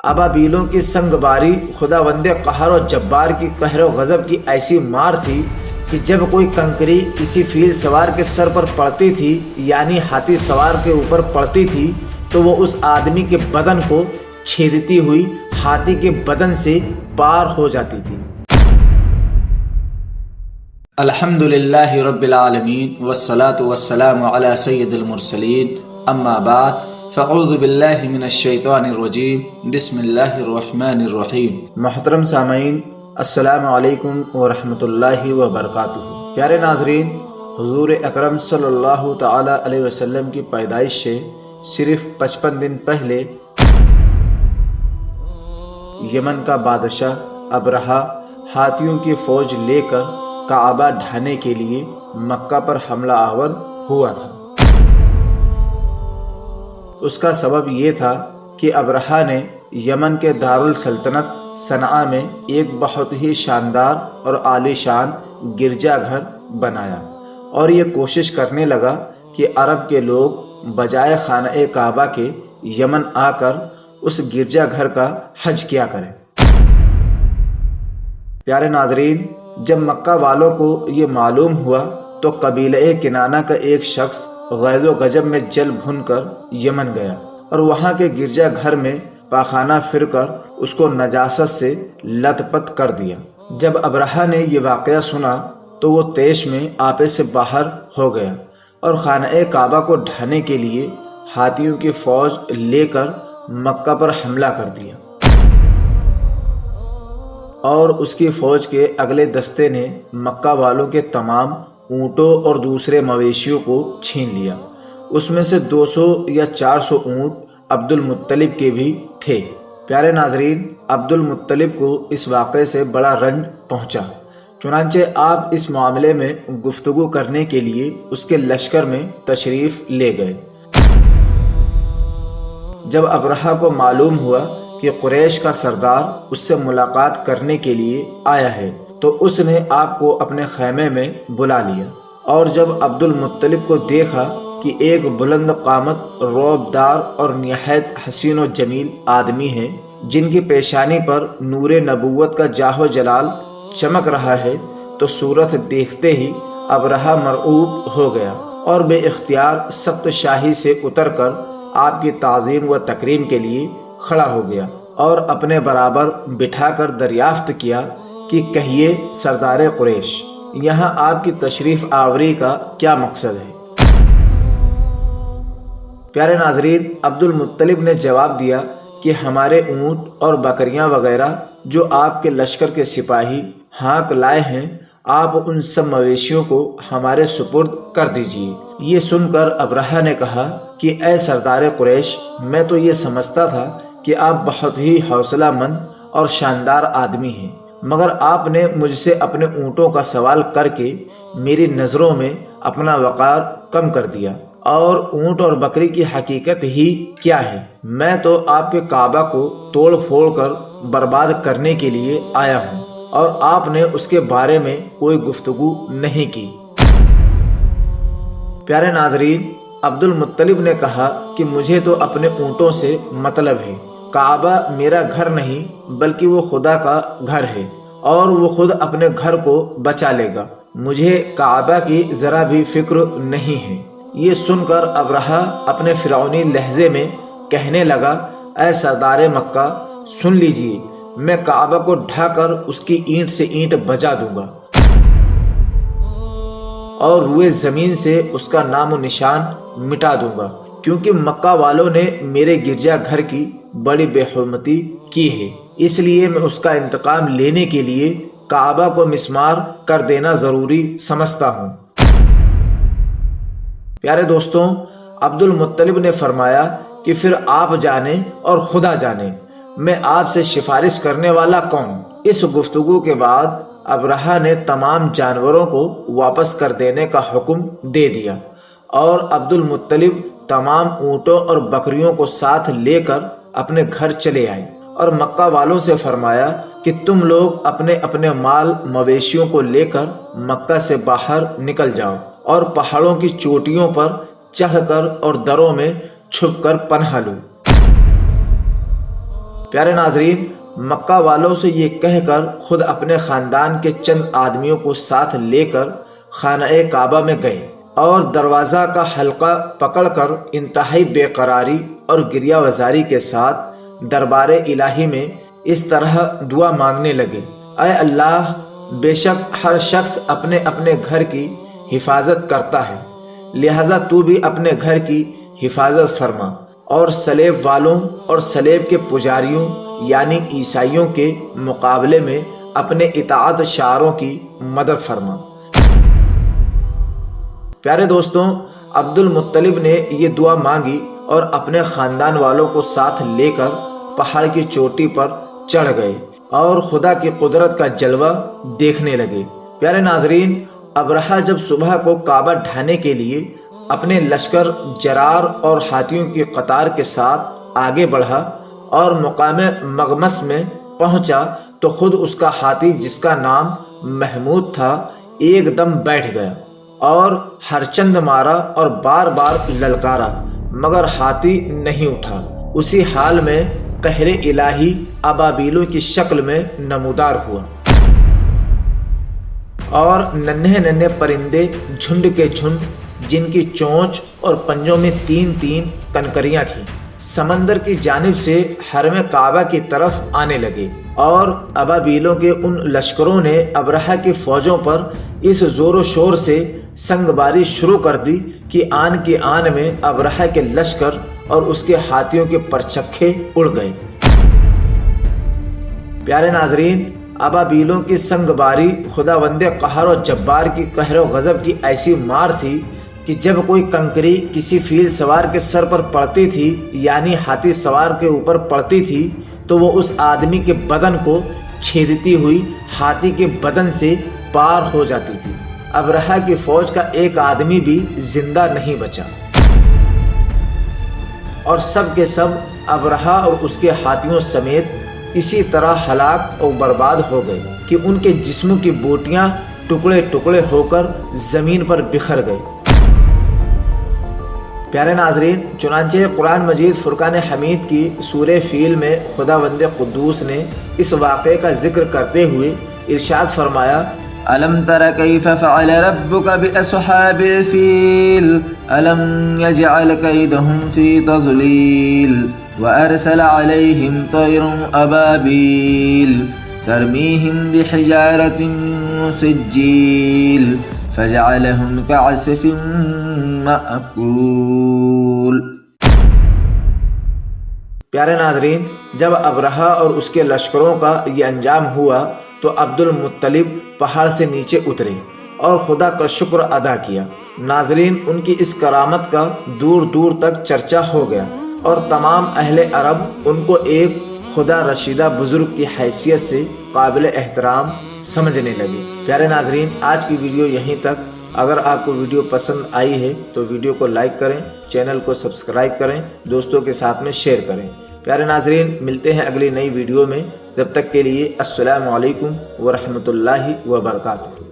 ابابیلوں کی سنگباری خداوند قہر و جبار کی قہر و غضب کی ایسی مار تھی کہ جب کوئی کنکری کسی فیل سوار کے سر پر پڑتی تھی یعنی ہاتھی سوار کے اوپر پڑتی تھی تو وہ اس آدمی کے بدن کو چھیدتی ہوئی ہاتھی کے بدن سے پار ہو جاتی تھی۔ الحمدللہ رب العالمین والصلاة والسلام علی سید المرسلین، اما بعد فاعوذ باللہ من الشیطان الرجیم، بسم اللہ الرحمن الرحیم۔ محترم سامعین، السلام علیکم ورحمۃ اللہ وبرکاتہ۔ پیارے ناظرین، حضور اکرم صلی اللہ تعالی علیہ وسلم کی پیدائش سے صرف 55 دن پہلے یمن کا بادشاہ ابرہہ ہاتھیوں کی فوج لے کر کعبہ ڈھانے کے لیے مکہ پر حملہ آور ہوا تھا۔ اس کا سبب یہ تھا کہ ابرہہ نے یمن کے دارالسلطنت صنعاء میں ایک بہت ہی شاندار اور عالی شان گرجا گھر بنایا اور یہ کوشش کرنے لگا کہ عرب کے لوگ بجائے خانہ کعبہ کے یمن آ کر اس گرجا گھر کا حج کیا کریں۔ پیارے ناظرین، جب مکہ والوں کو یہ معلوم ہوا تو قبیلہ کنانہ کا ایک شخص غیظ و غضب میں جل بھن کر یمن گیا اور وہاں کے گرجا گھر میں پاخانہ پھر کر اس کو نجاست سے لت پت کر دیا۔ جب ابرہہ نے یہ واقعہ سنا تو وہ طیش میں آپے سے باہر ہو گیا اور خانہ کعبہ کو ڈھانے کے لیے ہاتھیوں کی فوج لے کر مکہ پر حملہ کر دیا اور اس کی فوج کے اگلے دستے نے مکہ والوں کے تمام اونٹوں اور دوسرے مویشیوں کو چھین لیا۔ اس میں سے 200 یا 400 اونٹ عبد المطلب کے بھی تھے۔ پیارے ناظرین، عبد المطلب کو اس واقعے سے بڑا رنج پہنچا، چنانچہ آپ اس معاملے میں گفتگو کرنے کے لیے اس کے لشکر میں تشریف لے گئے۔ جب ابرہہ کو معلوم ہوا کہ قریش کا سردار اس سے ملاقات کرنے کے لیے آیا ہے تو اس نے آپ کو اپنے خیمے میں بلا لیا، اور جب عبد المطلب کو دیکھا کہ ایک بلند قامت، رعب دار اور نہایت حسین و جمیل آدمی ہے جن کی پیشانی پر نور نبوت کا جاہ و جلال چمک رہا ہے، تو صورت دیکھتے ہی ابرہہ مرعوب ہو گیا اور بے اختیار سخت شاہی سے اتر کر آپ کی تعظیم و تکریم کے لیے کھڑا ہو گیا اور اپنے برابر بٹھا کر دریافت کیا کہ کہیے سردار قریش، یہاں آپ کی تشریف آوری کا کیا مقصد ہے؟ پیارے ناظرین، عبد المطلب نے جواب دیا کہ ہمارے اونٹ اور بکریاں وغیرہ جو آپ کے لشکر کے سپاہی ہانک لائے ہیں، آپ ان سب مویشیوں کو ہمارے سپرد کر دیجیے۔ یہ سن کر ابرہہ نے کہا کہ اے سردار قریش، میں تو یہ سمجھتا تھا کہ آپ بہت ہی حوصلہ مند اور شاندار آدمی ہیں، مگر آپ نے مجھ سے اپنے اونٹوں کا سوال کر کے میری نظروں میں اپنا وقار کم کر دیا، اور اونٹ اور بکری کی حقیقت ہی کیا ہے؟ میں تو آپ کے کعبہ کو توڑ پھوڑ کر برباد کرنے کے لیے آیا ہوں اور آپ نے اس کے بارے میں کوئی گفتگو نہیں کی۔ پیارے ناظرین، عبد المطلب نے کہا کہ مجھے تو اپنے اونٹوں سے مطلب ہے، کعبہ میرا گھر نہیں بلکہ وہ خدا کا گھر ہے اور وہ خود اپنے گھر کو بچا لے گا، مجھے کعبہ کی ذرا بھی فکر نہیں ہے۔ یہ سن کر ابرہہ اپنے فرعونی لہجے میں کہنے لگا، اے سردار مکہ، سن لیجئے، میں کعبہ کو ڈھا کر اس کی اینٹ سے اینٹ بجا دوں گا اور روئے زمین سے اس کا نام و نشان مٹا دوں گا، کیونکہ مکہ والوں نے میرے گرجا گھر کی بڑی بے حرمتی کی ہے، اس لیے میں اس کا انتقام لینے کے لیے کعبہ کو مسمار کر دینا ضروری سمجھتا ہوں۔ پیارے دوستوں، عبد المطلب نے فرمایا کہ پھر آپ جانیں اور خدا جانے، میں آپ سے سفارش کرنے والا کون؟ اس گفتگو کے بعد ابرہہ نے تمام جانوروں کو واپس کر دینے کا حکم دے دیا اور عبد المطلب تمام اونٹوں اور بکریوں کو ساتھ لے کر اپنے گھر چلے آئے اور مکہ والوں سے فرمایا کہ تم لوگ اپنے اپنے مال مویشیوں کو لے کر مکہ سے باہر نکل جاؤ اور پہاڑوں کی چوٹیوں پر چڑھ کر اور دروں میں چھپ کر پناہ لو۔ پیارے ناظرین، مکہ والوں سے یہ کہہ کر خود اپنے خاندان کے چند آدمیوں کو ساتھ لے کر خانہ کعبہ میں گئے اور دروازہ کا حلقہ پکڑ کر انتہائی بے قراری اور گریہ وزاری کے ساتھ دربار الہی میں اس طرح دعا مانگنے لگے: اے اللہ، بے شک ہر شخص اپنے اپنے گھر کی حفاظت کرتا ہے، لہذا تو بھی اپنے گھر کی حفاظت فرما اور صلیب والوں اور صلیب کے پجاریوں یعنی عیسائیوں کے مقابلے میں اپنے اطاعت شعاروں کی مدد فرما۔ پیارے دوستوں، عبد المطلب نے یہ دعا مانگی اور اپنے خاندان والوں کو ساتھ لے کر پہاڑ کی چوٹی پر چڑھ گئے اور خدا کی قدرت کا جلوہ دیکھنے لگے۔ پیارے ناظرین، ابرہہ جب صبح کو کعبہ ڈھانے کے لیے اپنے لشکر جرار اور ہاتھیوں کی قطار کے ساتھ آگے بڑھا اور مقام مغمس میں پہنچا تو خود اس کا ہاتھی، جس کا نام محمود تھا، ایک دم بیٹھ گیا اور ہر چند مارا اور بار بار للکارا، مگر ہاتھی نہیں اٹھا۔ اسی حال میں قہر الہی ابابیلوں کی شکل میں نمودار ہوا اور ننھے ننھے پرندے جھنڈ کے جھنڈ، جن کی چونچ اور پنجوں میں تین تین کنکریاں تھیں، سمندر کی جانب سے حرم کعبہ کی طرف آنے لگے اور ابابیلوں کے ان لشکروں نے ابرہہ کی فوجوں پر اس زور و شور سے سنگ باری شروع کر دی کہ آن کی آن میں ابرہہ کے لشکر اور اس کے ہاتھیوں کے پرچکھے اڑ گئے۔ پیارے ناظرین، ابابیلوں کی سنگ باری خداوند قہر و جبار کی قہر و غضب کی ایسی مار تھی کہ جب کوئی کنکری کسی فیل سوار کے سر پر پڑتی تھی یعنی ہاتھی سوار کے اوپر پڑتی تھی تو وہ اس آدمی کے بدن کو چھیدتی ہوئی ہاتھی کے بدن سے پار ہو جاتی تھی۔ ابرہہ کی فوج کا ایک آدمی بھی زندہ نہیں بچا اور سب کے سب ابرہہ اور اس کے ہاتھیوں سمیت اسی طرح ہلاک اور برباد ہو گئے کہ ان کے جسموں کی بوٹیاں ٹکڑے ٹکڑے ہو کر زمین پر بکھر گئے۔ پیارے ناظرین، چنانچہ قرآن مجید فرقان حمید کی سورہ فیل میں خداوند قدوس نے اس واقعے کا ذکر کرتے ہوئے ارشاد فرمایا: أَلَمْ تَرَ كَيْفَ فَعَلَ رَبُّكَ بِأَصْحَابِ الْفِيلِ أَلَمْ يَجْعَلْ كَيْدَهُمْ فِي تَضْلِيلٍ وَأَرْسَلَ عَلَيْهِمْ طَيْرًا أَبَابِيلَ تَرْمِيهِمْ بِحِجَارَةٍ مِّن سِجِّيلٍ فَجَعَلَهُمْ كَعَصْفٍ مَّأْكُولٍ۔ پیارے ناظرین، جب ابرہہ اور اس کے لشکروں کا یہ انجام ہوا تو عبد المطلب پہاڑ سے نیچے اترے اور خدا کا شکر ادا کیا۔ ناظرین، ان کی اس کرامت کا دور دور تک چرچا ہو گیا اور تمام اہل عرب ان کو ایک خدا رشیدہ بزرگ کی حیثیت سے قابل احترام سمجھنے لگے۔ پیارے ناظرین، آج کی ویڈیو یہیں تک۔ اگر آپ کو ویڈیو پسند آئی ہے تو ویڈیو کو لائک کریں، چینل کو سبسکرائب کریں، دوستوں کے ساتھ میں شیئر کریں۔ پیارے ناظرین، ملتے ہیں اگلی نئی ویڈیو میں، جب تک کے لیے السلام علیکم ورحمۃ اللہ وبرکاتہ۔